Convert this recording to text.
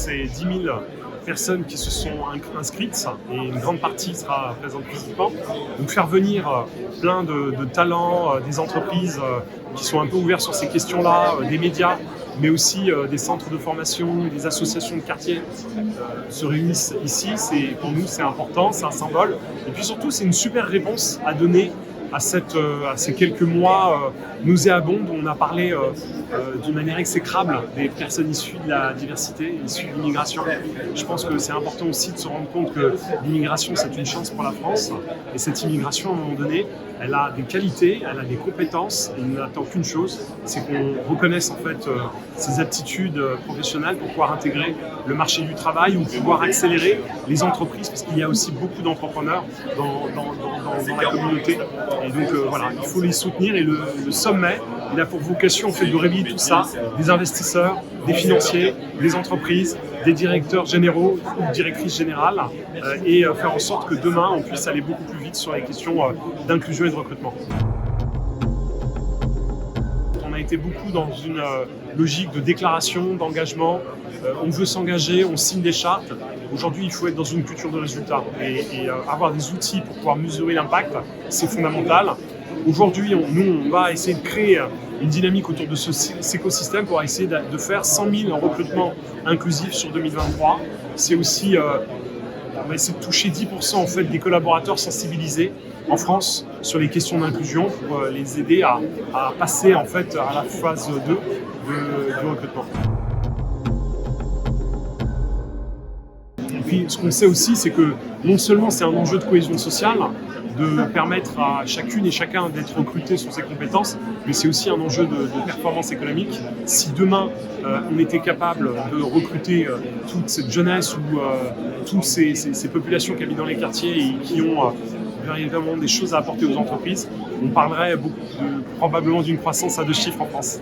c'est 10 000 personnes qui se sont inscrites et une grande partie sera présente physiquement. Donc faire venir plein de talents, des entreprises qui sont un peu ouverts sur ces questions-là, des médias, mais aussi des centres de formation, des associations de quartier se réunissent ici. Pour nous, c'est important, c'est un symbole. Et puis surtout, c'est une super réponse à donner à ces quelques mois nauséabonds où on a parlé d'une manière exécrable des personnes issues de la diversité, issues de l'immigration. Je pense que c'est important aussi de se rendre compte que l'immigration, c'est une chance pour la France. Et cette immigration, à un moment donné, elle a des qualités, elle a des compétences, et il n'attend qu'une chose, c'est qu'on reconnaisse en fait ses aptitudes professionnelles pour pouvoir intégrer le marché du travail ou pouvoir accélérer les entreprises, parce qu'il y a aussi beaucoup d'entrepreneurs dans la communauté. Et donc voilà, il faut les soutenir et le sommet, il a pour vocation en fait de réunir tout ça, des investisseurs, des financiers, des entreprises, des directeurs généraux ou directrices générales et faire en sorte que demain on puisse aller beaucoup plus vite sur les questions d'inclusion et de recrutement. On a été beaucoup dans une logique de déclaration, d'engagement. On veut s'engager, on signe des chartes. Aujourd'hui, il faut être dans une culture de résultat et avoir des outils pour pouvoir mesurer l'impact, c'est fondamental. Aujourd'hui, on va essayer de créer une dynamique autour de cet écosystème pour essayer de faire 100 000 recrutements inclusifs sur 2023. C'est aussi, on va essayer de toucher 10% en fait, des collaborateurs sensibilisés en France sur les questions d'inclusion pour les aider à passer en fait, à la phase 2 du recrutement. Et puis, ce qu'on sait aussi, c'est que non seulement c'est un enjeu de cohésion sociale, de permettre à chacune et chacun d'être recruté sur ses compétences, mais c'est aussi un enjeu de performance économique. Si demain, on était capable de recruter toute cette jeunesse ou toutes ces populations qui habitent dans les quartiers et qui ont véritablement des choses à apporter aux entreprises, on parlerait probablement d'une croissance à 2 chiffres en France.